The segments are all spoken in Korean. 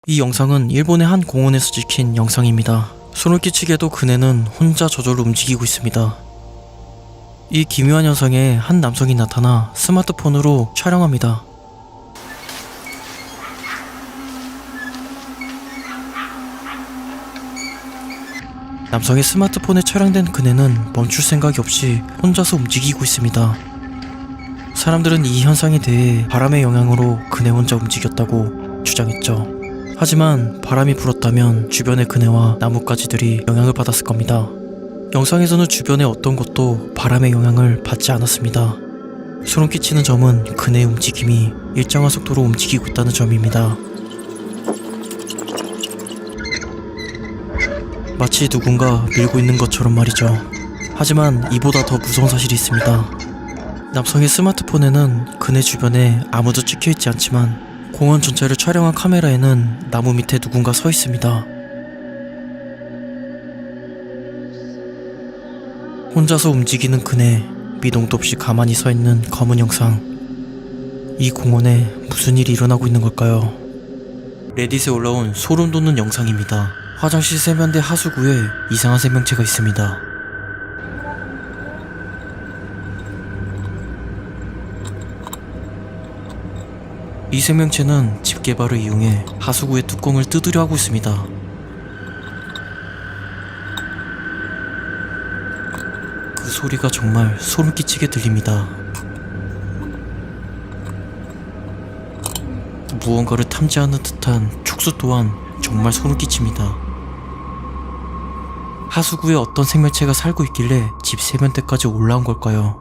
이 영상은 일본의 한 공원에서 찍힌 영상입니다. 소름 끼치게도 그네는 혼자 저절로 움직이고 있습니다. 이 기묘한 현상에 한 남성이 나타나 스마트폰으로 촬영합니다. 남성의 스마트폰에 촬영된 그네는 멈출 생각이 없이 혼자서 움직이고 있습니다. 사람들은 이 현상에 대해 바람의 영향으로 그네 혼자 움직였다고 주장했죠. 하지만 바람이 불었다면 주변의 그네와 나뭇가지들이 영향을 받았을 겁니다. 영상에서는 주변의 어떤 것도 바람의 영향을 받지 않았습니다. 소름 끼치는 점은 그네의 움직임이 일정한 속도로 움직이고 있다는 점입니다. 마치 누군가 밀고 있는 것처럼 말이죠. 하지만 이보다 더 무서운 사실이 있습니다. 남성의 스마트폰에는 그네 주변에 아무도 찍혀있지 않지만 공원 전체를 촬영한 카메라에는 나무 밑에 누군가 서 있습니다. 혼자서 움직이는 그네, 미동도 없이 가만히 서 있는 검은 영상. 이 공원에 무슨 일이 일어나고 있는 걸까요? 레딧에 올라온 소름 돋는 영상입니다. 화장실 세면대 하수구에 이상한 생명체가 있습니다. 이 생명체는 집게발을 이용해 하수구의 뚜껑을 뜯으려 하고 있습니다. 그 소리가 정말 소름 끼치게 들립니다. 무언가를 탐지하는 듯한 촉수 또한 정말 소름 끼칩니다. 하수구에 어떤 생명체가 살고 있길래 집 세면대까지 올라온 걸까요?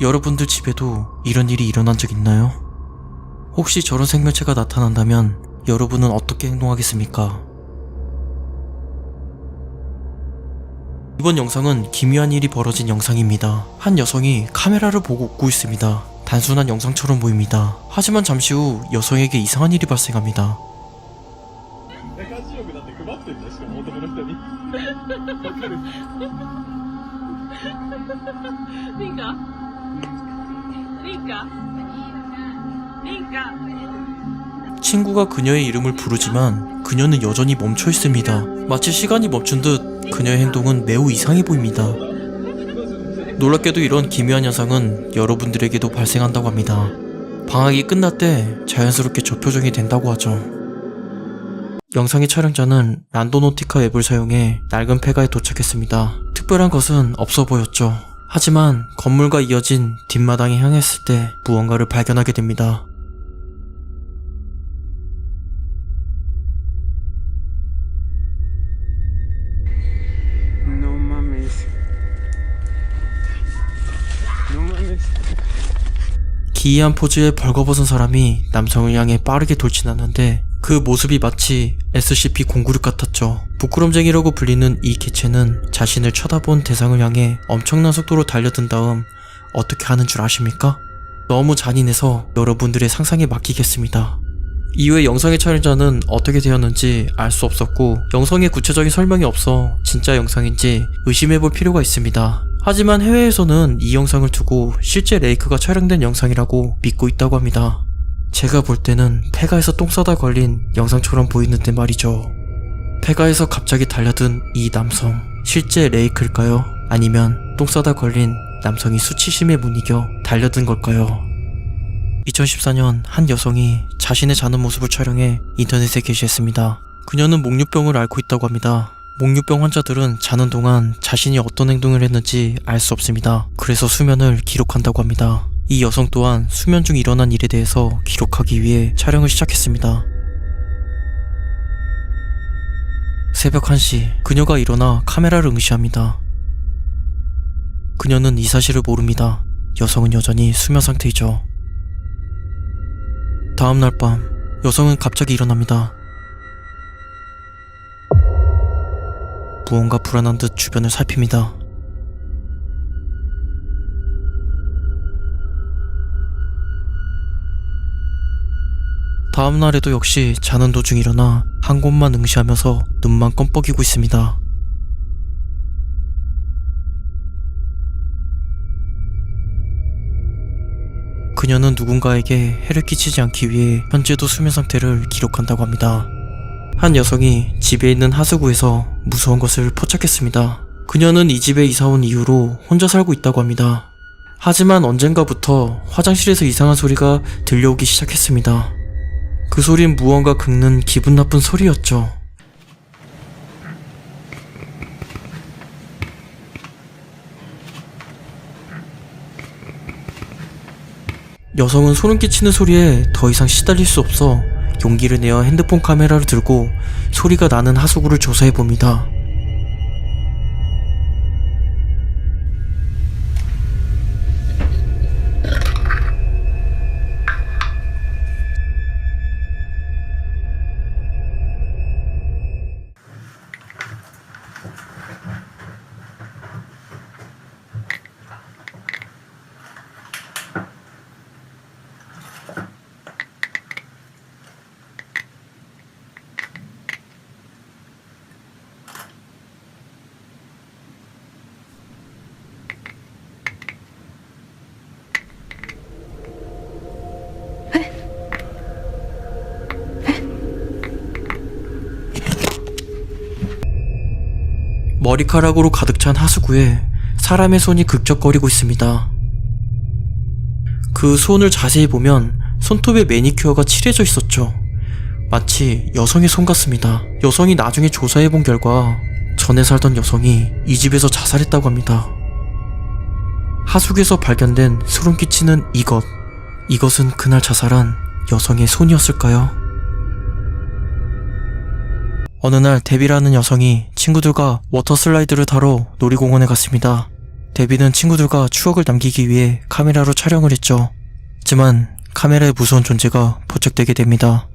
여러분들 집에도 이런 일이 일어난 적 있나요? 혹시 저런 생명체가 나타난다면 여러분은 어떻게 행동하겠습니까? 이번 영상은 기묘한 일이 벌어진 영상입니다. 한 여성이 카메라를 보고 웃고 있습니다. 단순한 영상처럼 보입니다. 하지만 잠시 후 여성에게 이상한 일이 발생합니다. 친구가 그녀의 이름을 부르지만 그녀는 여전히 멈춰 있습니다. 마치 시간이 멈춘 듯 그녀의 행동은 매우 이상해 보입니다. 놀랍게도 이런 기묘한 현상은 여러분들에게도 발생한다고 합니다. 방학이 끝날 때 자연스럽게 저표정이 된다고 하죠. 영상의 촬영자는 란도노티카 앱을 사용해 낡은 폐가에 도착했습니다. 특별한 것은 없어 보였죠. 하지만 건물과 이어진 뒷마당에 향했을 때 무언가를 발견하게 됩니다. 기이한 포즈의 벌거벗은 사람이 남성을 향해 빠르게 돌진하는데 그 모습이 마치 SCP-096 같았죠. 부끄럼쟁이라고 불리는 이 개체는 자신을 쳐다본 대상을 향해 엄청난 속도로 달려든 다음 어떻게 하는 줄 아십니까? 너무 잔인해서 여러분들의 상상에 맡기겠습니다. 이후에 영상의 촬영자는 어떻게 되었는지 알 수 없었고 영상에 구체적인 설명이 없어 진짜 영상인지 의심해볼 필요가 있습니다. 하지만 해외에서는 이 영상을 두고 실제 레이크가 촬영된 영상이라고 믿고 있다고 합니다. 제가 볼 때는 폐가에서 똥 싸다 걸린 영상처럼 보이는데 말이죠. 폐가에서 갑자기 달려든 이 남성, 실제 레이크일까요? 아니면 똥 싸다 걸린 남성이 수치심에 못 이겨 달려든 걸까요? 2014년 한 여성이 자신의 자는 모습을 촬영해 인터넷에 게시했습니다. 그녀는 목류병을 앓고 있다고 합니다. 목류병 환자들은 자는 동안 자신이 어떤 행동을 했는지 알 수 없습니다. 그래서 수면을 기록한다고 합니다. 이 여성 또한 수면 중 일어난 일에 대해서 기록하기 위해 촬영을 시작했습니다. 새벽 1시, 그녀가 일어나 카메라를 응시합니다. 그녀는 이 사실을 모릅니다. 여성은 여전히 수면 상태이죠. 다음날 밤, 여성은 갑자기 일어납니다. 무언가 불안한 듯 주변을 살핍니다. 다음날에도 역시 자는 도중 일어나 한 곳만 응시하면서 눈만 껌뻑이고 있습니다. 그녀는 누군가에게 해를 끼치지 않기 위해 현재도 수면 상태를 기록한다고 합니다. 한 여성이 집에 있는 하수구에서 무서운 것을 포착했습니다. 그녀는 이 집에 이사온 이후로 혼자 살고 있다고 합니다. 하지만 언젠가부터 화장실에서 이상한 소리가 들려오기 시작했습니다. 그 소린 무언가 긁는 기분 나쁜 소리였죠. 여성은 소름 끼치는 소리에 더 이상 시달릴 수 없어 용기를 내어 핸드폰 카메라를 들고 소리가 나는 하수구를 조사해봅니다. 머리카락으로 가득 찬 하수구에 사람의 손이 극적거리고 있습니다. 그 손을 자세히 보면 손톱에 매니큐어가 칠해져 있었죠. 마치 여성의 손 같습니다. 여성이 나중에 조사해본 결과 전에 살던 여성이 이 집에서 자살했다고 합니다. 하수구에서 발견된 소름 끼치는 이것은 그날 자살한 여성의 손이었을까요? 어느 날 데비라는 여성이 친구들과 워터슬라이드를 타러 놀이공원에 갔습니다. 데비는 친구들과 추억을 남기기 위해 카메라로 촬영을 했죠. 하지만 카메라의 무서운 존재가 포착되게 됩니다.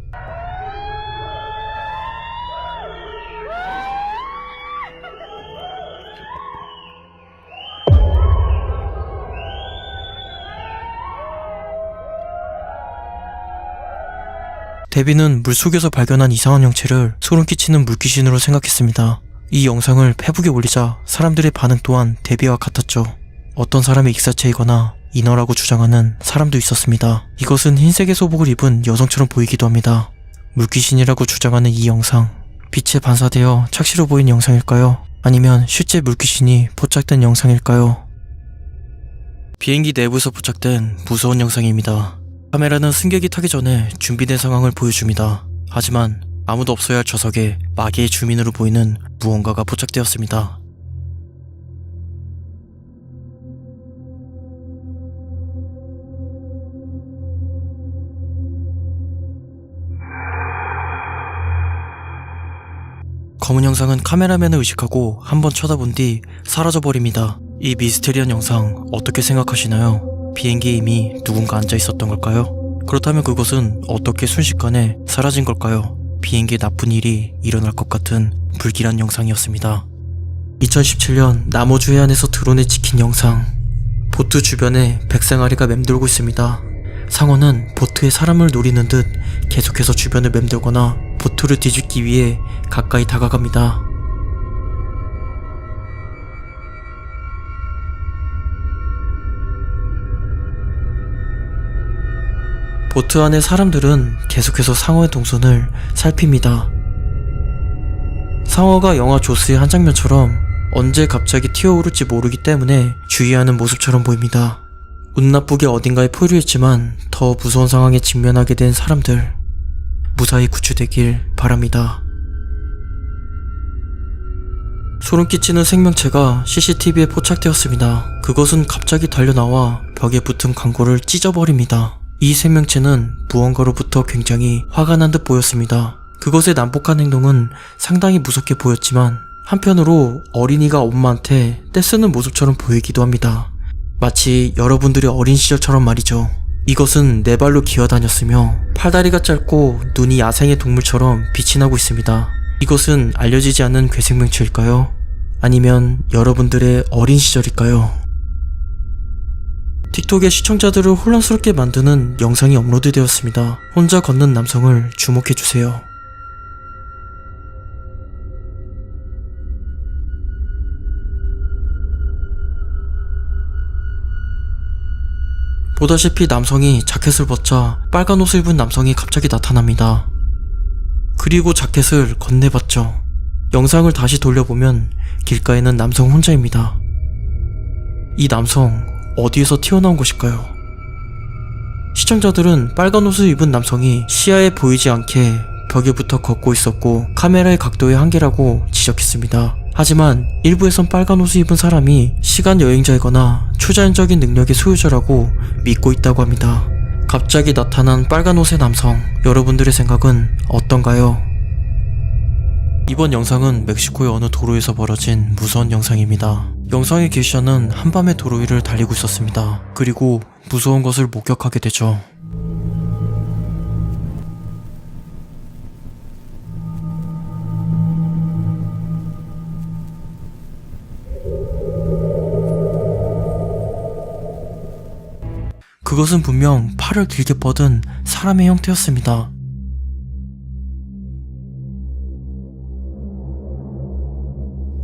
데비는 물속에서 발견한 이상한 형체를 소름 끼치는 물귀신으로 생각했습니다. 이 영상을 페북에 올리자 사람들의 반응 또한 데비와 같았죠. 어떤 사람의 익사체이거나 인어라고 주장하는 사람도 있었습니다. 이것은 흰색의 소복을 입은 여성처럼 보이기도 합니다. 물귀신이라고 주장하는 이 영상, 빛에 반사되어 착시로 보인 영상일까요? 아니면 실제 물귀신이 포착된 영상일까요? 비행기 내부에서 포착된 무서운 영상입니다. 카메라는 승객이 타기 전에 준비된 상황을 보여줍니다. 하지만 아무도 없어야 할 좌석에 마계의 주민으로 보이는 무언가가 포착되었습니다. 검은 영상은 카메라맨을 의식하고 한번 쳐다본 뒤 사라져버립니다. 이 미스테리한 영상 어떻게 생각하시나요? 비행기에 이미 누군가 앉아 있었던 걸까요? 그렇다면 그것은 어떻게 순식간에 사라진 걸까요? 비행기에 나쁜 일이 일어날 것 같은 불길한 영상이었습니다. 2017년 남호주 해안에서 드론에 찍힌 영상. 보트 주변에 백상아리가 맴돌고 있습니다. 상어는 보트에 사람을 노리는 듯 계속해서 주변을 맴돌거나 보트를 뒤집기 위해 가까이 다가갑니다. 보트 안의 사람들은 계속해서 상어의 동선을 살핍니다. 상어가 영화 조스의 한 장면처럼 언제 갑자기 튀어오를지 모르기 때문에 주의하는 모습처럼 보입니다. 운 나쁘게 어딘가에 포류했지만 더 무서운 상황에 직면하게 된 사람들, 무사히 구출되길 바랍니다. 소름 끼치는 생명체가 CCTV에 포착되었습니다. 그것은 갑자기 달려나와 벽에 붙은 광고를 찢어버립니다. 이 생명체는 무언가로부터 굉장히 화가 난 듯 보였습니다. 그것의 난폭한 행동은 상당히 무섭게 보였지만 한편으로 어린이가 엄마한테 떼쓰는 모습처럼 보이기도 합니다. 마치 여러분들의 어린 시절처럼 말이죠. 이것은 네 발로 기어다녔으며 팔다리가 짧고 눈이 야생의 동물처럼 빛이 나고 있습니다. 이것은 알려지지 않은 괴생명체일까요? 아니면 여러분들의 어린 시절일까요? 틱톡에 시청자들을 혼란스럽게 만드는 영상이 업로드되었습니다. 혼자 걷는 남성을 주목해주세요. 보다시피 남성이 자켓을 벗자 빨간 옷을 입은 남성이 갑자기 나타납니다. 그리고 자켓을 건네봤죠. 영상을 다시 돌려보면 길가에는 남성 혼자입니다. 이 남성 어디에서 튀어나온 것일까요? 시청자들은 빨간 옷을 입은 남성이 시야에 보이지 않게 벽에 붙어 걷고 있었고 카메라의 각도의 한계라고 지적했습니다. 하지만 일부에선 빨간 옷을 입은 사람이 시간 여행자이거나 초자연적인 능력의 소유자라고 믿고 있다고 합니다. 갑자기 나타난 빨간 옷의 남성, 여러분들의 생각은 어떤가요? 이번 영상은 멕시코의 어느 도로에서 벌어진 무서운 영상입니다. 영상의 게시자는 한밤에 도로 위를 달리고 있었습니다. 그리고 무서운 것을 목격하게 되죠. 그것은 분명 팔을 길게 뻗은 사람의 형태였습니다.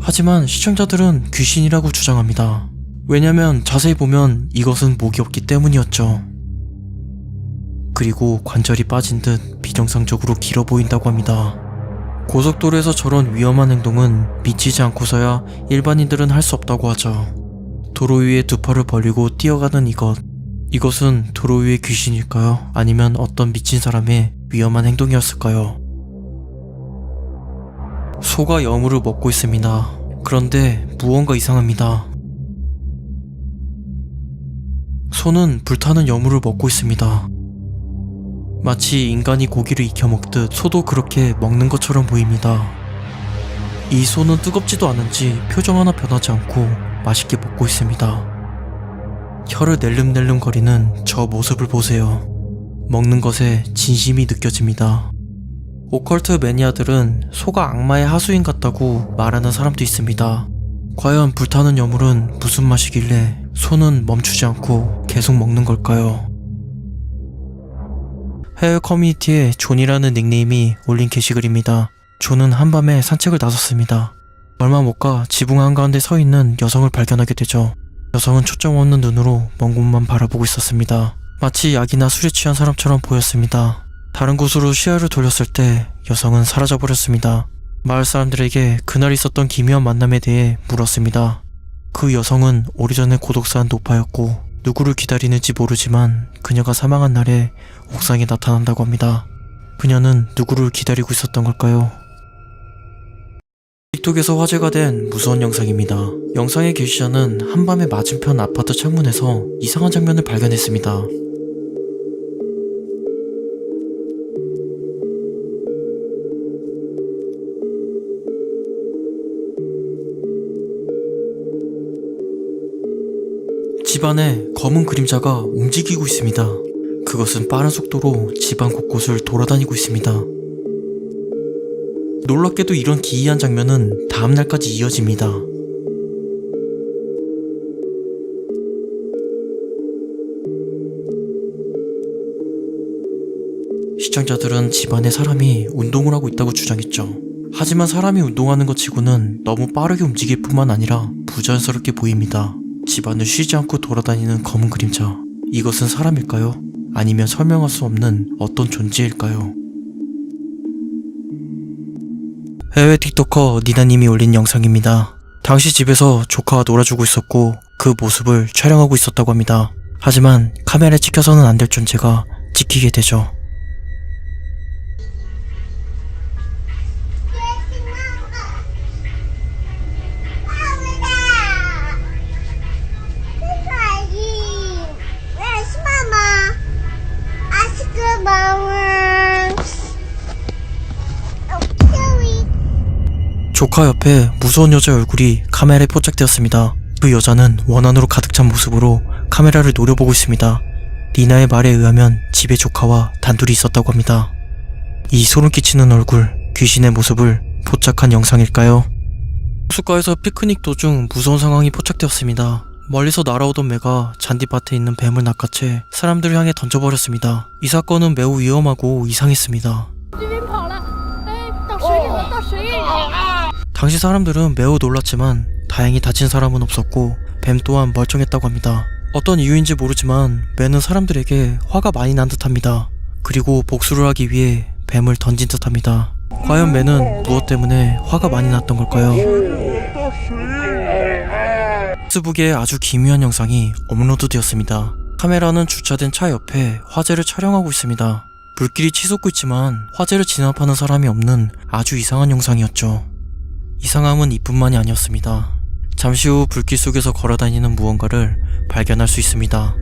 하지만 시청자들은 귀신이라고 주장합니다. 왜냐면 자세히 보면 이것은 목이 없기 때문이었죠. 그리고 관절이 빠진 듯 비정상적으로 길어 보인다고 합니다. 고속도로에서 저런 위험한 행동은 미치지 않고서야 일반인들은 할 수 없다고 하죠. 도로 위에 두 팔을 벌리고 뛰어가는 이것은 도로 위의 귀신일까요? 아니면 어떤 미친 사람의 위험한 행동이었을까요? 소가 여물을 먹고 있습니다. 그런데 무언가 이상합니다. 소는 불타는 여물을 먹고 있습니다. 마치 인간이 고기를 익혀 먹듯 소도 그렇게 먹는 것처럼 보입니다. 이 소는 뜨겁지도 않은지 표정 하나 변하지 않고 맛있게 먹고 있습니다. 혀를 낼름낼름 거리는 저 모습을 보세요. 먹는 것에 진심이 느껴집니다. 오컬트 매니아들은 소가 악마의 하수인 같다고 말하는 사람도 있습니다. 과연 불타는 여물은 무슨 맛이길래 소는 멈추지 않고 계속 먹는 걸까요? 해외 커뮤니티에 존이라는 닉네임이 올린 게시글입니다. 존은 한밤에 산책을 나섰습니다. 얼마 못 가 지붕 한가운데 서 있는 여성을 발견하게 되죠. 여성은 초점 없는 눈으로 먼 곳만 바라보고 있었습니다. 마치 약이나 술에 취한 사람처럼 보였습니다. 다른 곳으로 시야를 돌렸을 때 여성은 사라져버렸습니다. 마을 사람들에게 그날 있었던 기묘한 만남에 대해 물었습니다. 그 여성은 오래전에 고독사한 노파였고 누구를 기다리는지 모르지만 그녀가 사망한 날에 옥상에 나타난다고 합니다. 그녀는 누구를 기다리고 있었던 걸까요? 틱톡에서 화제가 된 무서운 영상입니다. 영상의 게시자는 한밤에 맞은편 아파트 창문에서 이상한 장면을 발견했습니다. 집안에 검은 그림자가 움직이고 있습니다. 그것은 빠른 속도로 집안 곳곳을 돌아다니고 있습니다. 놀랍게도 이런 기이한 장면은 다음날까지 이어집니다. 시청자들은 집안에 사람이 운동을 하고 있다고 주장했죠. 하지만 사람이 운동하는 것 치고는 너무 빠르게 움직일 뿐만 아니라 부자연스럽게 보입니다. 집안을 쉬지 않고 돌아다니는 검은 그림자. 이것은 사람일까요? 아니면 설명할 수 없는 어떤 존재일까요? 해외 틱토커 니나님이 올린 영상입니다. 당시 집에서 조카와 놀아주고 있었고 그 모습을 촬영하고 있었다고 합니다. 하지만 카메라에 찍혀서는 안 될 존재가 찍히게 되죠. 조카 옆에 무서운 여자의 얼굴이 카메라에 포착되었습니다. 그 여자는 원한으로 가득 찬 모습으로 카메라를 노려보고 있습니다. 니나의 말에 의하면 집에 조카와 단둘이 있었다고 합니다. 이 소름 끼치는 얼굴, 귀신의 모습을 포착한 영상일까요? 호숫가에서 피크닉 도중 무서운 상황이 포착되었습니다. 멀리서 날아오던 매가 잔디밭에 있는 뱀을 낚아채 사람들을 향해 던져버렸습니다. 이 사건은 매우 위험하고 이상했습니다. 당시 사람들은 매우 놀랐지만 다행히 다친 사람은 없었고 뱀 또한 멀쩡했다고 합니다. 어떤 이유인지 모르지만 매는 사람들에게 화가 많이 난 듯합니다. 그리고 복수를 하기 위해 뱀을 던진 듯합니다. 과연 맨은 무엇 때문에 화가 많이 났던 걸까요? 페이스북에 아주 기묘한 영상이 업로드되었습니다. 카메라는 주차된 차 옆에 화재를 촬영하고 있습니다. 불길이 치솟고 있지만 화재를 진압하는 사람이 없는 아주 이상한 영상이었죠. 이상함은 이뿐만이 아니었습니다. 잠시 후 불길 속에서 걸어다니는 무언가를 발견할 수 있습니다.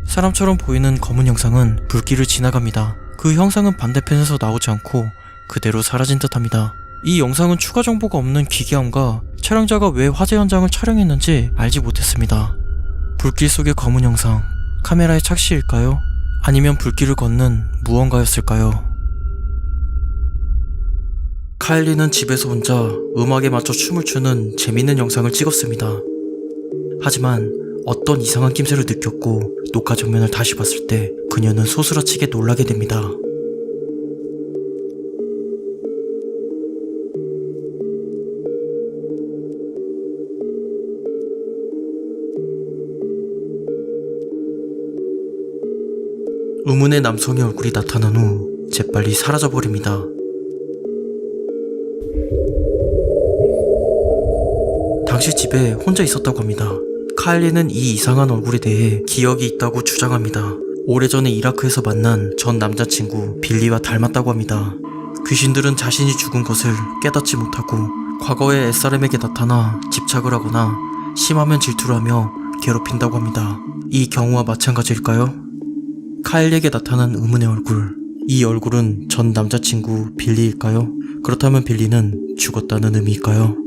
사람처럼 보이는 검은 형상은 불길을 지나갑니다. 그 형상은 반대편에서 나오지 않고 그대로 사라진 듯합니다. 이 영상은 추가 정보가 없는 기괴함과 촬영자가 왜 화재 현장을 촬영했는지 알지 못했습니다. 불길 속의 검은 형상, 카메라의 착시일까요? 아니면 불길을 걷는 무언가였을까요? 카일리는 집에서 혼자 음악에 맞춰 춤을 추는 재밌는 영상을 찍었습니다. 하지만 어떤 이상한 낌새를 느꼈고 녹화 장면을 다시 봤을 때 그녀는 소스라치게 놀라게 됩니다. 의문의 남성의 얼굴이 나타난 후 재빨리 사라져버립니다. 당시 집에 혼자 있었다고 합니다. 카일리는 이 이상한 얼굴에 대해 기억이 있다고 주장합니다. 오래전에 이라크에서 만난 전 남자친구 빌리와 닮았다고 합니다. 귀신들은 자신이 죽은 것을 깨닫지 못하고 과거의 옛사람에게 나타나 집착을 하거나 심하면 질투를 하며 괴롭힌다고 합니다. 이 경우와 마찬가지일까요? 카일리에게 나타난 의문의 얼굴, 이 얼굴은 전 남자친구 빌리일까요? 그렇다면 빌리는 죽었다는 의미일까요?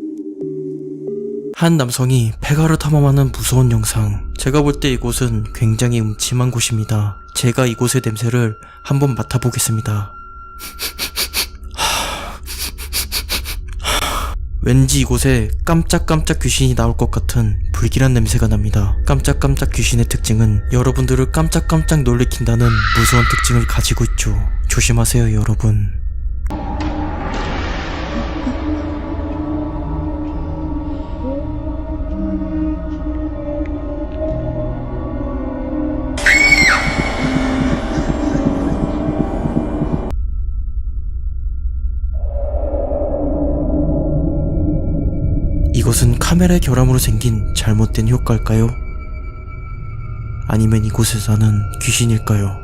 한 남성이 폐가를 탐험하는 무서운 영상. 제가 볼 때 이곳은 굉장히 음침한 곳입니다. 제가 이곳의 냄새를 한번 맡아보겠습니다. 왠지 이곳에 깜짝깜짝 귀신이 나올 것 같은 불길한 냄새가 납니다. 깜짝깜짝 귀신의 특징은 여러분들을 깜짝깜짝 놀래킨다는 무서운 특징을 가지고 있죠. 조심하세요, 여러분. 이것은 카메라의 결함으로 생긴 잘못된 효과일까요? 아니면 이곳에 사는 귀신일까요?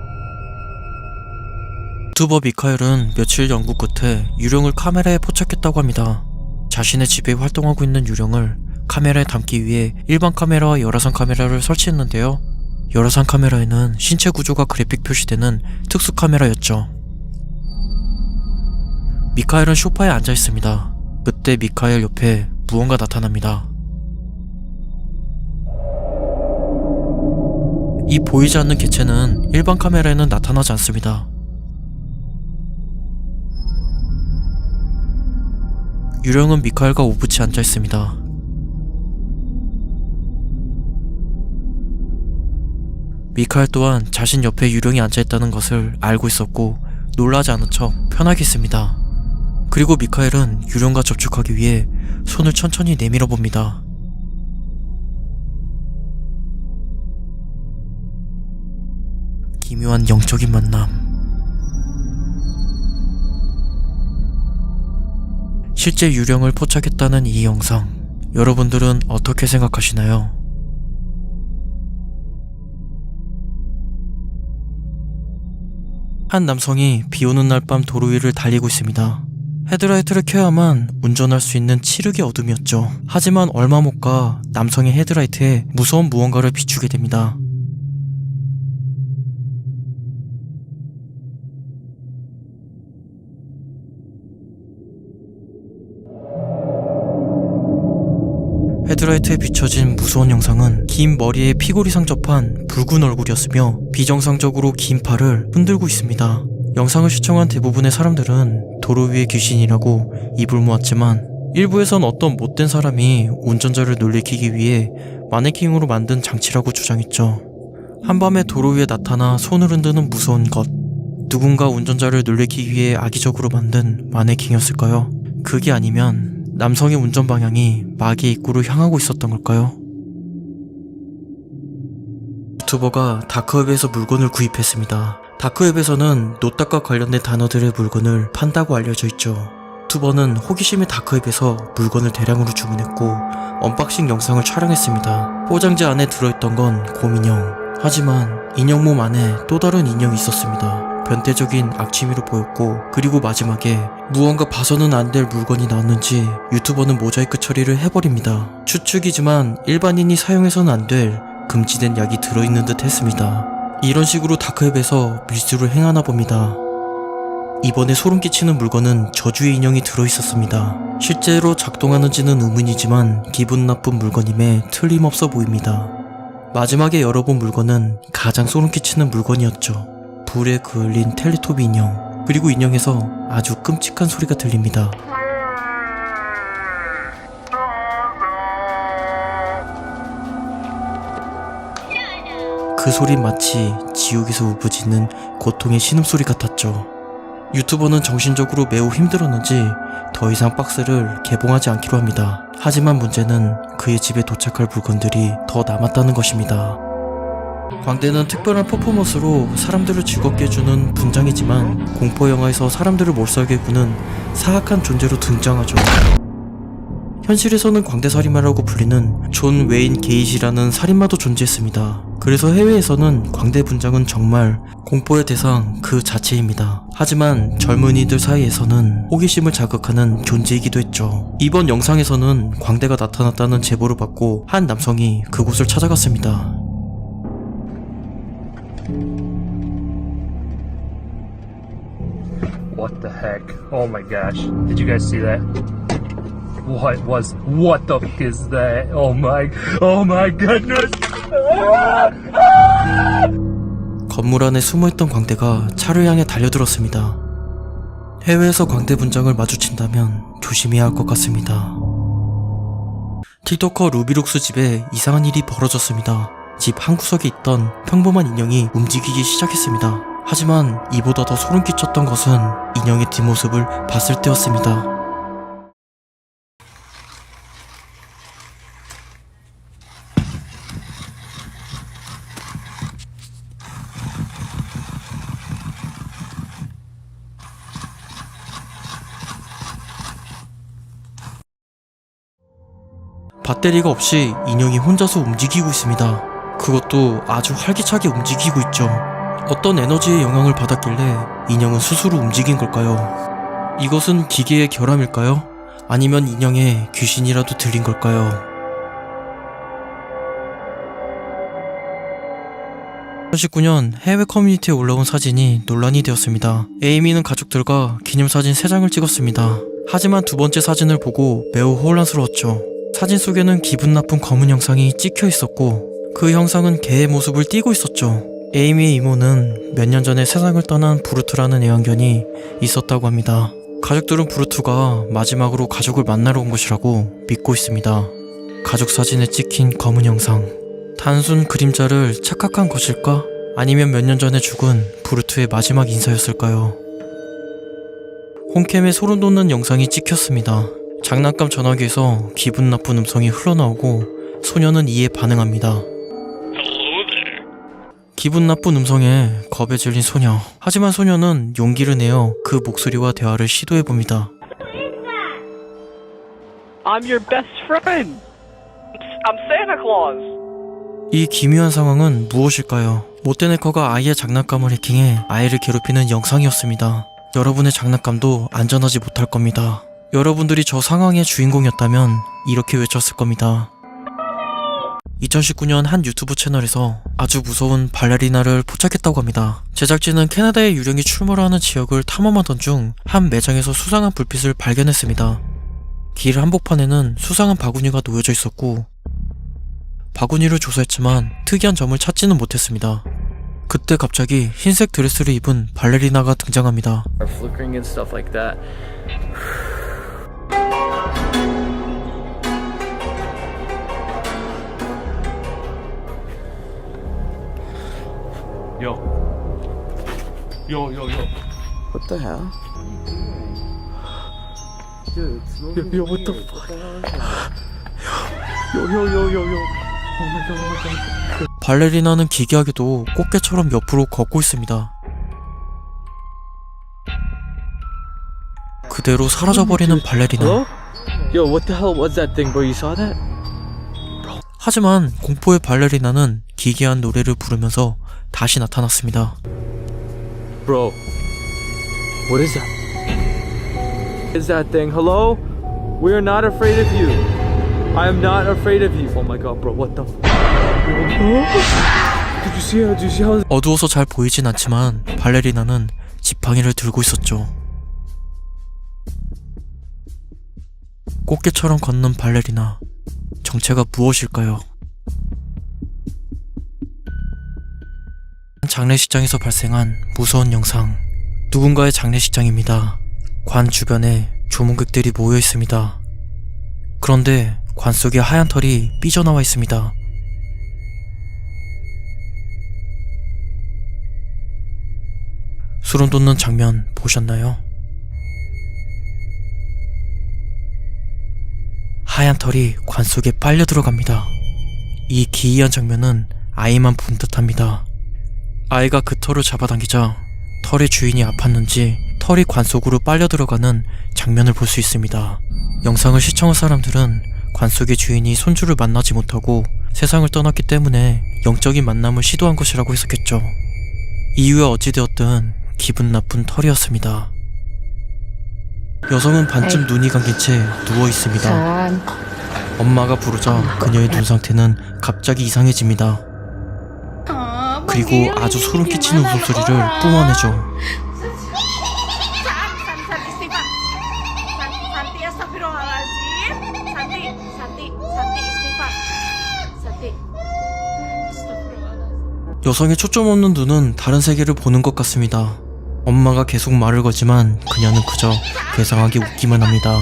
유튜버 미카엘은 며칠 연구 끝에 유령을 카메라에 포착했다고 합니다. 자신의 집에 활동하고 있는 유령을 카메라에 담기 위해 일반 카메라와 열화상 카메라를 설치했는데요. 열화상 카메라에는 신체 구조가 그래픽 표시되는 특수 카메라였죠. 미카엘은 소파에 앉아 있습니다. 그때 미카엘 옆에 무언가 나타납니다. 이 보이지 않는 개체는 일반 카메라에는 나타나지 않습니다. 유령은 미카엘과 오붓이 앉아 있습니다. 미카엘 또한 자신 옆에 유령이 앉아 있다는 것을 알고 있었고 놀라지 않은 척 편하게 있습니다. 그리고 미카엘은 유령과 접촉하기 위해 손을 천천히 내밀어 봅니다. 기묘한 영적인 만남. 실제 유령을 포착했다는 이 영상, 여러분들은 어떻게 생각하시나요? 한 남성이 비 오는 날 밤 도로 위를 달리고 있습니다. 헤드라이트를 켜야만 운전할 수 있는 칠흑의 어둠이었죠. 하지만 얼마 못 가 남성의 헤드라이트에 무서운 무언가를 비추게 됩니다. 헤드라이트에 비춰진 무서운 영상은 긴 머리에 피골이상 접한 붉은 얼굴이었으며 비정상적으로 긴 팔을 흔들고 있습니다. 영상을 시청한 대부분의 사람들은 도로 위의 귀신이라고 입을 모았지만 일부에선 어떤 못된 사람이 운전자를 놀래키기 위해 마네킹으로 만든 장치라고 주장했죠. 한밤에 도로 위에 나타나 손을 흔드는 무서운 것, 누군가 운전자를 놀래키기 위해 악의적으로 만든 마네킹이었을까요? 그게 아니면 남성의 운전 방향이 마계 입구로 향하고 있었던 걸까요? 유튜버가 다크웹에서 물건을 구입했습니다. 다크웹에서는 노딱과 관련된 단어들의 물건을 판다고 알려져 있죠. 유튜버는 호기심에 다크웹에서 물건을 대량으로 주문했고 언박싱 영상을 촬영했습니다. 포장지 안에 들어있던 건 곰인형. 하지만 인형 몸 안에 또 다른 인형이 있었습니다. 변태적인 악취미로 보였고, 그리고 마지막에 무언가 봐서는 안 될 물건이 나왔는지 유튜버는 모자이크 처리를 해버립니다. 추측이지만 일반인이 사용해서는 안 될 금지된 약이 들어있는 듯 했습니다. 이런 식으로 다크웹에서 밀수를 행하나 봅니다. 이번에 소름 끼치는 물건은 저주의 인형이 들어있었습니다. 실제로 작동하는지는 의문이지만 기분 나쁜 물건임에 틀림없어 보입니다. 마지막에 열어본 물건은 가장 소름 끼치는 물건이었죠. 불에 그을린 텔레토비 인형. 그리고 인형에서 아주 끔찍한 소리가 들립니다. 그 소린 마치 지옥에서 울부짖는 고통의 신음소리 같았죠. 유튜버는 정신적으로 매우 힘들었는지 더 이상 박스를 개봉하지 않기로 합니다. 하지만 문제는 그의 집에 도착할 물건들이 더 남았다는 것입니다. 광대는 특별한 퍼포먼스로 사람들을 즐겁게 해주는 분장이지만 공포영화에서 사람들을 몰살게 구는 사악한 존재로 등장하죠. 현실에서는 광대살인마라고 불리는 존 웨인 게이지라는 살인마도 존재했습니다. 그래서 해외에서는 광대 분장은 정말 공포의 대상 그 자체입니다. 하지만 젊은이들 사이에서는 호기심을 자극하는 존재이기도 했죠. 이번 영상에서는 광대가 나타났다는 제보를 받고 한 남성이 그곳을 찾아갔습니다. What the heck? Oh my gosh. Did you guys see that? What the fuck is that? Oh my goodness! 건물 안에 숨어있던 광대가 차를 향해 달려들었습니다. 해외에서 광대 분장을 마주친다면 조심해야 할 것 같습니다. 틱토커 루비룩스 집에 이상한 일이 벌어졌습니다. 집 한구석에 있던 평범한 인형이 움직이기 시작했습니다. 하지만 이보다 더 소름 끼쳤던 것은 인형의 뒷모습을 봤을 때였습니다. 배터리가 없이 인형이 혼자서 움직이고 있습니다. 그것도 아주 활기차게 움직이고 있죠. 어떤 에너지의 영향을 받았길래 인형은 스스로 움직인 걸까요? 이것은 기계의 결함일까요? 아니면 인형에 귀신이라도 들린 걸까요? (2019년) 해외 커뮤니티에 올라온 사진이 논란이 되었습니다. 에이미는 가족들과 기념사진 3장을 찍었습니다. 하지만 두 번째 사진을 보고 매우 혼란스러웠죠. 사진 속에는 기분 나쁜 검은 형상이 찍혀 있었고 그 형상은 개의 모습을 띠고 있었죠. 에이미의 이모는 몇 년 전에 세상을 떠난 브루트라는 애완견이 있었다고 합니다. 가족들은 브루트가 마지막으로 가족을 만나러 온 것이라고 믿고 있습니다. 가족 사진에 찍힌 검은 형상, 단순 그림자를 착각한 것일까? 아니면 몇 년 전에 죽은 브루트의 마지막 인사였을까요? 홈캠에 소름 돋는 영상이 찍혔습니다. 장난감 전화기에서 기분 나쁜 음성이 흘러나오고 소녀는 이에 반응합니다. 기분 나쁜 음성에 겁에 질린 소녀. 하지만 소녀는 용기를 내어 그 목소리와 대화를 시도해봅니다. I'm your best friend. I'm Santa Claus. 이 기묘한 상황은 무엇일까요? 못된 해커가 아이의 장난감을 해킹해 아이를 괴롭히는 영상이었습니다. 여러분의 장난감도 안전하지 못할 겁니다. 여러분들이 저 상황의 주인공이었다면 이렇게 외쳤을 겁니다. 2019년 한 유튜브 채널에서 아주 무서운 발레리나를 포착했다고 합니다. 제작진은 캐나다의 유령이 출몰하는 지역을 탐험하던 중 한 매장에서 수상한 불빛을 발견했습니다. 길 한복판에는 수상한 바구니가 놓여져 있었고 바구니를 조사했지만 특이한 점을 찾지는 못했습니다. 그때 갑자기 흰색 드레스를 입은 발레리나가 등장합니다. Yo. What the hell? Yo, what the fuck? Yo. Oh my god. 발레리나는 기괴하게도 꽃게처럼 옆으로 걷고 있습니다. 그대로 사라져버리는 발레리나. Hello? Yo, what the hell was that thing, bro? You saw that? 하지만 공포의 발레리나는 기괴한 노래를 부르면서 다시 나타났습니다. Bro, what is that? Is that thing? Hello? We are not afraid of you. I am not afraid of you. Oh my god, bro, what the? Did you see how? 어두워서 잘 보이진 않지만 발레리나는 지팡이를 들고 있었죠. 꽃게처럼 걷는 발레리나. 정체가 무엇일까요? 장례식장에서 발생한 무서운 영상. 누군가의 장례식장입니다. 관 주변에 조문객들이 모여 있습니다. 그런데 관 속에 하얀 털이 삐져나와 있습니다. 소름 돋는 장면 보셨나요? 하얀 털이 관 속에 빨려 들어갑니다. 이 기이한 장면은 아이만 본 듯합니다. 아이가 그 털을 잡아당기자 털의 주인이 아팠는지 털이 관 속으로 빨려 들어가는 장면을 볼 수 있습니다. 영상을 시청한 사람들은 관 속의 주인이 손주를 만나지 못하고 세상을 떠났기 때문에 영적인 만남을 시도한 것이라고 해석했죠. 이유야 어찌되었든 기분 나쁜 털이었습니다. 여성은 반쯤 눈이 감긴 채 누워 있습니다. 엄마가 부르자 그녀의 눈 상태는 갑자기 이상해집니다. 그리고 아주 소름 끼치는 웃음소리를 뿜어내죠. 여성의 초점 없는 눈은 다른 세계를 보는 것 같습니다. 엄마가 계속 말을 거지만 그녀는 그저 괴상하게 웃기만 합니다.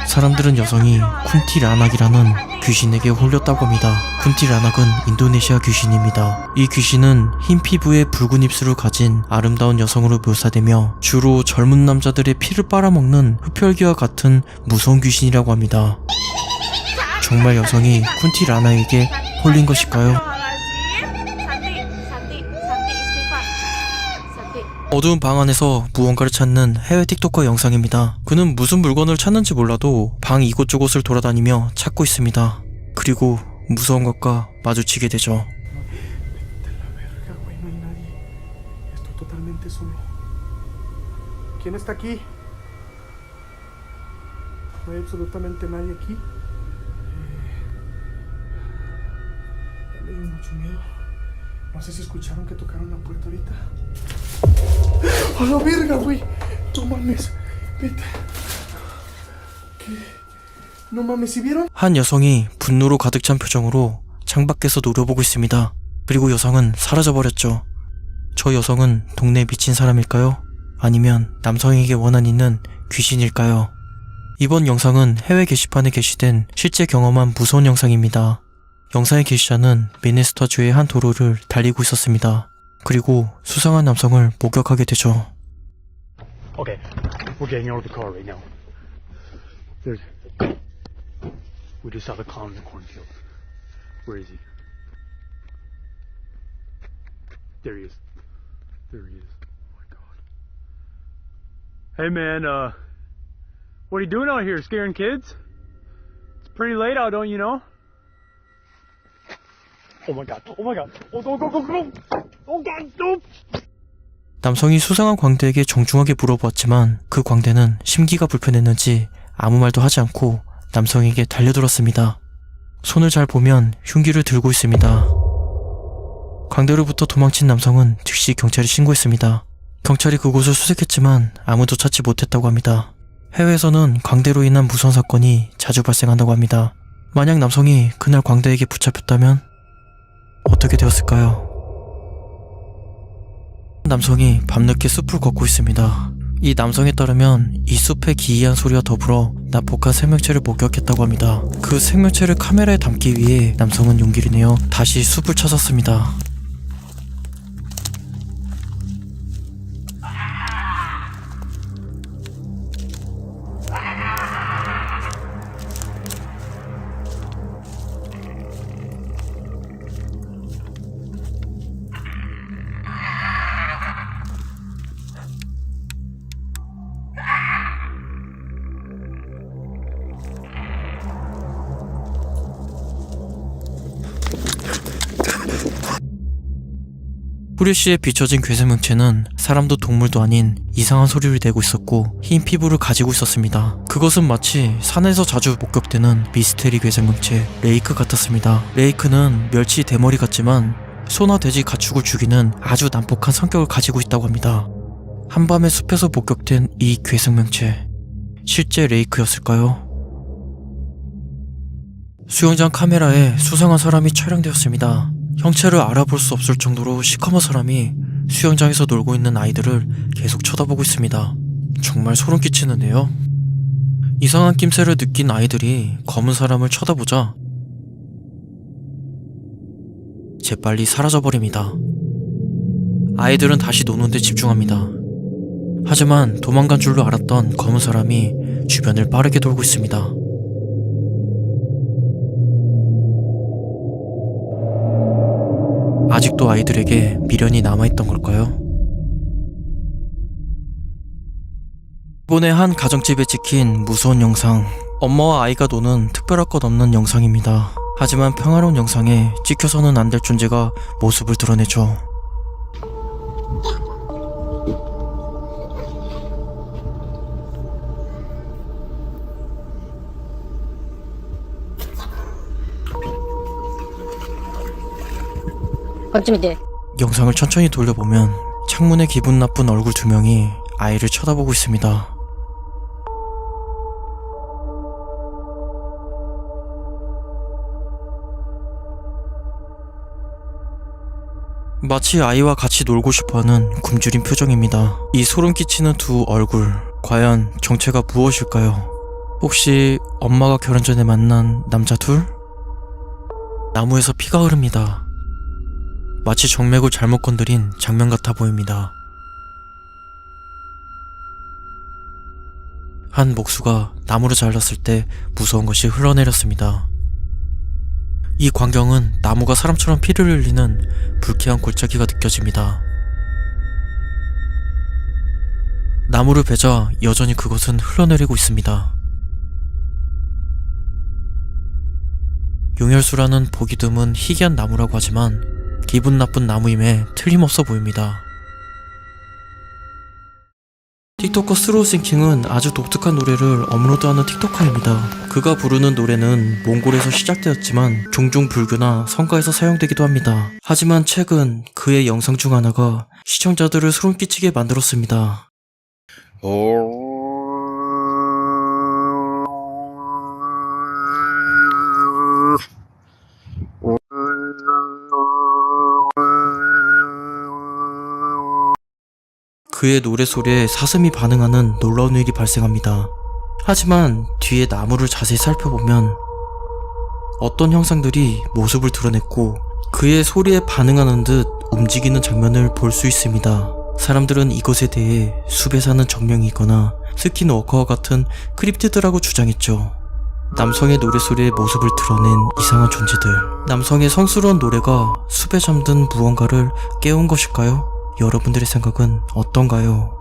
사람들은 여성이 쿤티라낙이라는 귀신에게 홀렸다고 합니다. 쿤티라낙은 인도네시아 귀신입니다. 이 귀신은 흰 피부에 붉은 입술을 가진 아름다운 여성으로 묘사되며 주로 젊은 남자들의 피를 빨아먹는 흡혈귀와 같은 무서운 귀신이라고 합니다. 정말 여성이 쿤티라낙에게 홀린 것일까요? 어두운 방 안에서 무언가를 찾는 해외 틱토커 영상입니다. 그는 무슨 물건을 찾는지 몰라도 방 이곳저곳을 돌아다니며 찾고 있습니다. 그리고 무서운 것과 마주치게 되죠. ¿Quién está aquí? No hay absolutamente nadie aquí. Ya me dio mucho miedo. No sé si escucharon que tocaron la puerta ahorita. ¡A la verga, güey! No mames. Vete. ¿Qué? No mames, ¿sí vieron? 한 여성이 분노로 가득 찬 표정으로 창밖에서 노려보고 있습니다. 그리고 여성은 사라져버렸죠. 저 여성은 동네 미친 사람일까요? 아니면 남성에게 원한 있는 귀신일까요? 이번 영상은 해외 게시판에 게시된 실제 경험한 무서운 영상입니다. 영상의 게시자는 미네소타주의 한 도로를 달리고 있었습니다. 그리고 수상한 남성을 목격하게 되죠. Okay, we're getting out of the car right now. We just saw the clown in the cornfield. Where is he? There he is. There he is. Oh my god. Hey man, what are you doing out here? Scaring kids? It's pretty late out, don't you know? Oh my god. Oh my god. Oh, go, go, go, go. Oh god, no. 남성이 수상한 광대에게 정중하게 물어보았지만 그 광대는 심기가 불편했는지 아무 말도 하지 않고 남성에게 달려들었습니다. 손을 잘 보면 흉기를 들고 있습니다. 광대로부터 도망친 남성은 즉시 경찰에 신고했습니다. 경찰이 그곳을 수색했지만 아무도 찾지 못했다고 합니다. 해외에서는 광대로 인한 무서운 사건이 자주 발생한다고 합니다. 만약 남성이 그날 광대에게 붙잡혔다면 어떻게 되었을까요? 남성이 밤늦게 숲을 걷고 있습니다. 이 남성에 따르면 이 숲의 기이한 소리와 더불어 난폭한 생명체를 목격했다고 합니다. 그 생명체를 카메라에 담기 위해 남성은 용기를 내어 다시 숲을 찾았습니다. 후레쉬에 비춰진 괴생명체는 사람도 동물도 아닌 이상한 소리를 내고 있었고 흰 피부를 가지고 있었습니다. 그것은 마치 산에서 자주 목격되는 미스테리 괴생명체 레이크 같았습니다. 레이크는 멸치 대머리 같지만 소나 돼지 가축을 죽이는 아주 난폭한 성격을 가지고 있다고 합니다. 한밤의 숲에서 목격된 이 괴생명체, 실제 레이크였을까요? 수영장 카메라에 수상한 사람이 촬영되었습니다. 형체를 알아볼 수 없을 정도로 시커먼 사람이 수영장에서 놀고 있는 아이들을 계속 쳐다보고 있습니다. 정말 소름 끼치는데요. 이상한 낌새를 느낀 아이들이 검은 사람을 쳐다보자 재빨리 사라져버립니다. 아이들은 다시 노는데 집중합니다. 하지만 도망간 줄로 알았던 검은 사람이 주변을 빠르게 돌고 있습니다. 아직도 아이들에게 미련이 남아있던 걸까요? 일본의 한 가정집에 찍힌 무서운 영상. 엄마와 아이가 노는 특별할 것 없는 영상입니다. 하지만 평화로운 영상에 찍혀서는 안 될 존재가 모습을 드러내죠. 영상을 천천히 돌려보면 창문에 기분 나쁜 얼굴 2명이 아이를 쳐다보고 있습니다. 마치 아이와 같이 놀고 싶어하는 굶주린 표정입니다. 이 소름 끼치는 두 얼굴, 과연 정체가 무엇일까요? 혹시 엄마가 결혼 전에 만난 남자 둘? 나무에서 피가 흐릅니다. 마치 정맥을 잘못 건드린 장면 같아 보입니다. 한 목수가 나무를 잘랐을 때 무서운 것이 흘러내렸습니다. 이 광경은 나무가 사람처럼 피를 흘리는 불쾌한 골짜기가 느껴집니다. 나무를 베자 여전히 그것은 흘러내리고 있습니다. 용혈수라는 보기 드문 희귀한 나무라고 하지만 기분 나쁜 나무임에 틀림없어 보입니다. 틱토커 스로우싱킹은 아주 독특한 노래를 업로드하는 틱토커입니다. 그가 부르는 노래는 몽골에서 시작되었지만 종종 불교나 성가에서 사용되기도 합니다. 하지만 최근 그의 영상 중 하나가 시청자들을 소름 끼치게 만들었습니다. 그의 노래소리에 사슴이 반응하는 놀라운 일이 발생합니다. 하지만 뒤에 나무를 자세히 살펴보면 어떤 형상들이 모습을 드러냈고 그의 소리에 반응하는 듯 움직이는 장면을 볼 수 있습니다. 사람들은 이것에 대해 숲에 사는 정령이 있거나 스킨워커와 같은 크립티드라고 주장했죠. 남성의 노래소리에 모습을 드러낸 이상한 존재들. 남성의 성스러운 노래가 숲에 잠든 무언가를 깨운 것일까요? 여러분들의 생각은 어떤가요?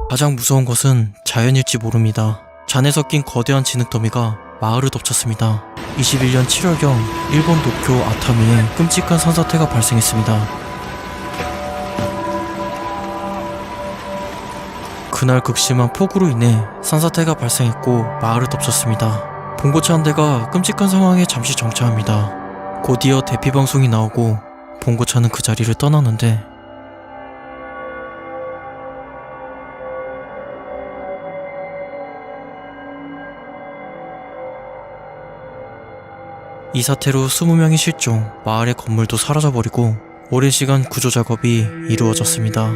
가장 무서운 것은 자연일지 모릅니다. 잔에 섞인 거대한 진흙더미가 마을을 덮쳤습니다. 21년 7월경 일본 도쿄 아타미에 끔찍한 산사태가 발생했습니다. 그날 극심한 폭우로 인해 산사태가 발생했고 마을을 덮쳤습니다. 봉고차 한 대가 끔찍한 상황에 잠시 정차합니다. 곧이어 대피방송이 나오고 봉고차는 그 자리를 떠나는데 이 사태로 20명이 실종, 마을의 건물도 사라져버리고 오랜 시간 구조 작업이 이루어졌습니다.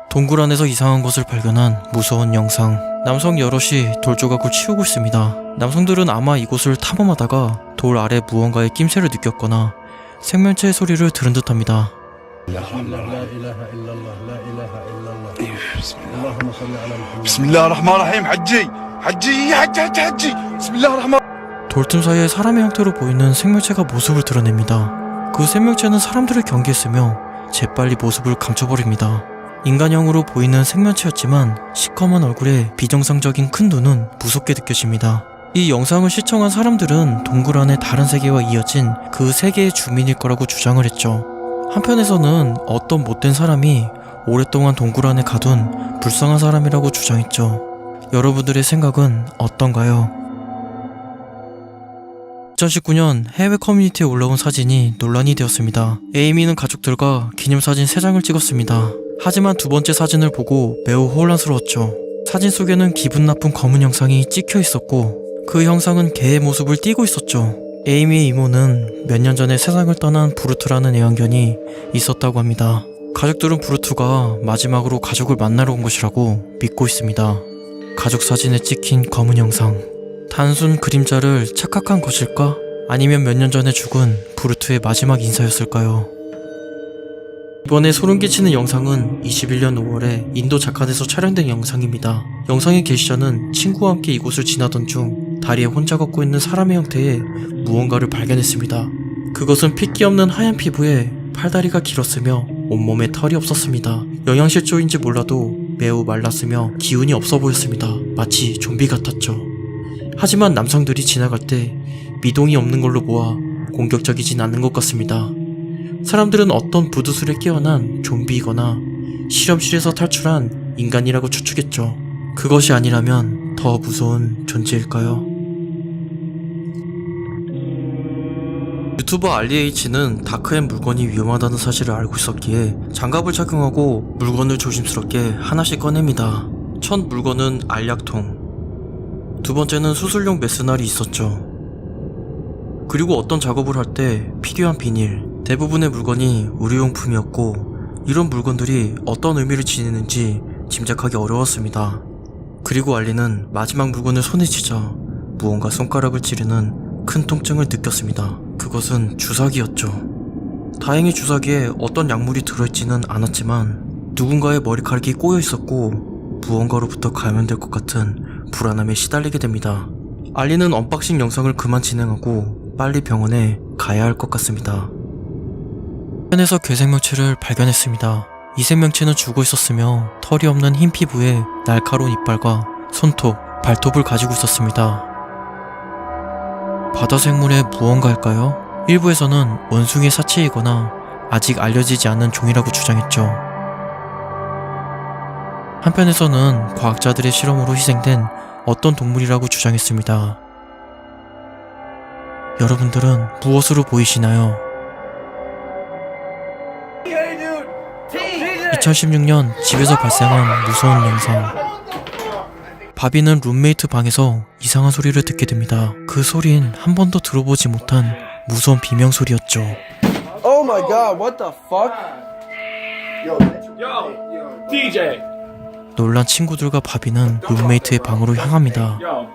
동굴 안에서 이상한 것을 발견한 무서운 영상. 남성 여럿이 돌 조각을 치우고 있습니다. 남성들은 아마 이곳을 탐험하다가 돌 아래 무언가의 낌새를 느꼈거나 생명체의 소리를 들은 듯합니다. 돌틈 사이에 사람의 형태로 보이는 생명체가 모습을 드러냅니다. 그 생명체는 사람들을 경계했으며 재빨리 모습을 감춰버립니다. 인간형으로 보이는 생명체였지만 시커먼 얼굴에 비정상적인 큰 눈은 무섭게 느껴집니다. 이 영상을 시청한 사람들은 동굴 안의 다른 세계와 이어진 그 세계의 주민일 거라고 주장을 했죠. 한편에서는 어떤 못된 사람이 오랫동안 동굴 안에 가둔 불쌍한 사람이라고 주장했죠. 여러분들의 생각은 어떤가요? 2019년 해외 커뮤니티에 올라온 사진이 논란이 되었습니다. 에이미는 가족들과 기념사진 3장을 찍었습니다. 하지만 두 번째 사진을 보고 매우 혼란스러웠죠. 사진 속에는 기분 나쁜 검은 형상이 찍혀 있었고 그 형상은 개의 모습을 띠고 있었죠. 에이미의 이모는 몇 년 전에 세상을 떠난 브루트라는 애완견이 있었다고 합니다. 가족들은 브루트가 마지막으로 가족을 만나러 온 것이라고 믿고 있습니다. 가족 사진에 찍힌 검은 형상, 단순 그림자를 착각한 것일까? 아니면 몇 년 전에 죽은 브루트의 마지막 인사였을까요? 이번에 소름 끼치는 영상은 21년 5월에 인도 자카르타에서 촬영된 영상입니다. 영상의 게시자는 친구와 함께 이곳을 지나던 중 다리에 혼자 걷고 있는 사람의 형태의 무언가를 발견했습니다. 그것은 핏기 없는 하얀 피부에 팔다리가 길었으며 온몸에 털이 없었습니다. 영양실조인지 몰라도 매우 말랐으며 기운이 없어 보였습니다. 마치 좀비 같았죠. 하지만 남성들이 지나갈 때 미동이 없는 걸로 보아 공격적이진 않는 것 같습니다. 사람들은 어떤 부두술에 깨어난 좀비이거나 실험실에서 탈출한 인간이라고 추측했죠. 그것이 아니라면 더 무서운 존재일까요? 유튜버 알리에이치는 다크엔 물건이 위험하다는 사실을 알고 있었기에 장갑을 착용하고 물건을 조심스럽게 하나씩 꺼냅니다. 첫 물건은 알약통, 두 번째는 수술용 메스날이 있었죠. 그리고 어떤 작업을 할 때 필요한 비닐, 대부분의 물건이 의료용품이었고 이런 물건들이 어떤 의미를 지니는지 짐작하기 어려웠습니다. 그리고 알리는 마지막 물건을 손에 쥐자 무언가 손가락을 찌르는 큰 통증을 느꼈습니다. 그것은 주사기였죠. 다행히 주사기에 어떤 약물이 들어있지는 않았지만 누군가의 머리카락이 꼬여 있었고 무언가로부터 감염될 것 같은 불안함에 시달리게 됩니다. 알리는 언박싱 영상을 그만 진행하고 빨리 병원에 가야 할 것 같습니다. 현에서 괴생명체를 발견했습니다. 이 생명체는 죽어 있었으며 털이 없는 흰 피부에 날카로운 이빨과 손톱, 발톱을 가지고 있었습니다. 바다 생물의 무언가일까요? 일부에서는 원숭이의 사체이거나 아직 알려지지 않은 종이라고 주장했죠. 한편에서는 과학자들의 실험으로 희생된 어떤 동물이라고 주장했습니다. 여러분들은 무엇으로 보이시나요? 2016년 집에서 발생한 무서운 영상. 바비는 룸메이트 방에서 이상한 소리를 듣게 됩니다. 그 소린 한 번도 들어보지 못한 무서운 비명소리였죠. Oh my god, what the fuck? Yo, DJ. 놀란 친구들과 바비는 룸메이트의 방으로 향합니다. Yo.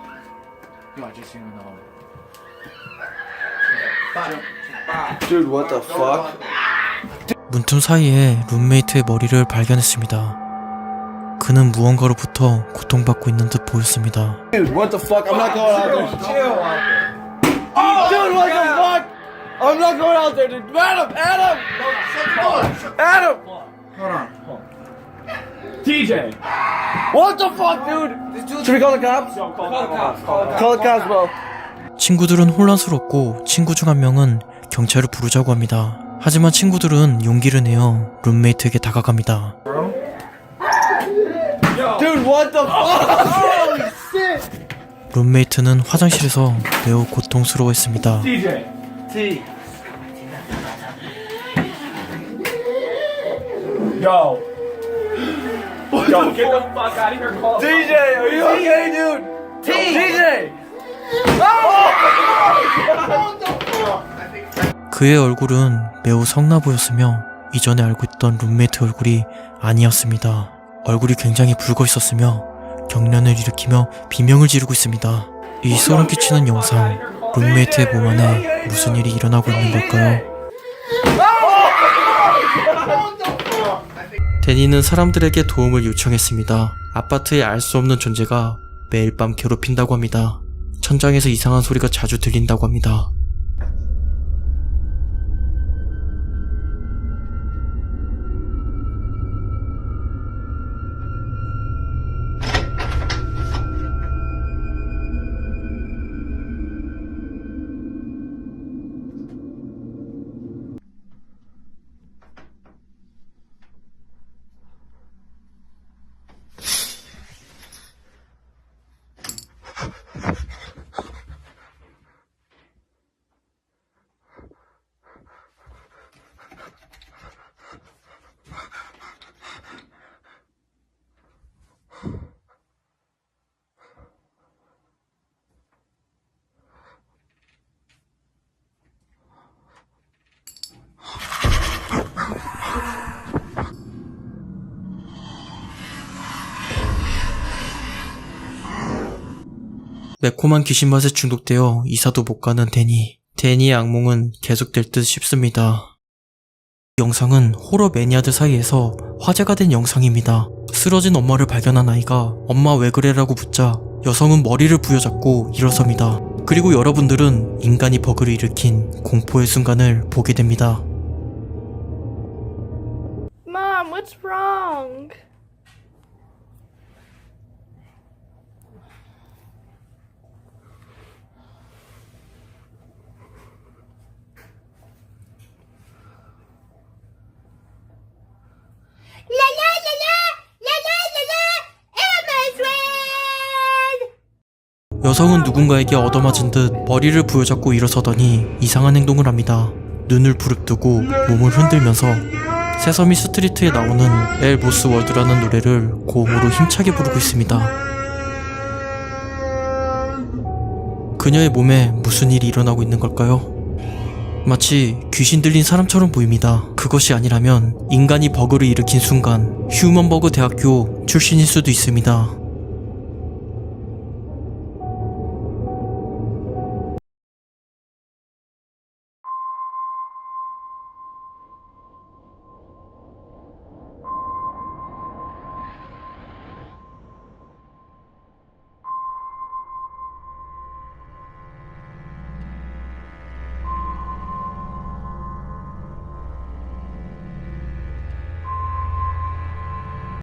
Dude, what the fuck? 문틈 사이에 룸메이트의 머리를 발견했습니다. 그는 무언가로부터 고통받고 있는 듯 보였습니다. Dude, what the fuck? I'm not going out there. Dude, what the fuck? I'm not going out there, dude. Adam! Adam! DJ. What the fuck, dude? Should we call the cops? Call the cops, bro. 친구들은 혼란스럽고 친구 중 한 명은 경찰을 부르자고 합니다. 하지만 친구들은 용기를 내어 룸메이트에게 다가갑니다. Dude, what the fuck? Holy shit! 룸메이트는 화장실에서 매우 고통스러워했습니다. DJ. T. Yo. Yo, get the fuck out of here. Call. DJ, are you okay, dude? DJ! 그의 얼굴은 매우 성나 보였으며 이전에 알고 있던 룸메이트 얼굴이 아니었습니다. 얼굴이 굉장히 붉어 있었으며 경련을 일으키며 비명을 지르고 있습니다. 이 소름 끼치는 영상, 룸메이트의 몸 안에 무슨 일이 일어나고 있는 걸까요? 데니는 사람들에게 도움을 요청했습니다. 아파트에 알 수 없는 존재가 매일 밤 괴롭힌다고 합니다. 천장에서 이상한 소리가 자주 들린다고 합니다. 매콤한 귀신 맛에 중독되어 이사도 못 가는 데니의 악몽은 계속될 듯 싶습니다. 이 영상은 호러 매니아들 사이에서 화제가 된 영상입니다. 쓰러진 엄마를 발견한 아이가 엄마 왜 그래라고 묻자 여성은 머리를 부여잡고 일어섭니다. 그리고 여러분들은 인간이 버그를 일으킨 공포의 순간을 보게 됩니다. Mom, what's wrong? 여성은 누군가에게 얻어맞은 듯 머리를 부여잡고 일어서더니 이상한 행동을 합니다. 눈을 부릅뜨고 몸을 흔들면서 세서미 스트리트에 나오는 엘 모스 월드라는 노래를 고음으로 힘차게 부르고 있습니다. 그녀의 몸에 무슨 일이 일어나고 있는 걸까요? 마치 귀신 들린 사람처럼 보입니다. 그것이 아니라면 인간이 버그를 일으킨 순간 휴먼버그 대학교 출신일 수도 있습니다.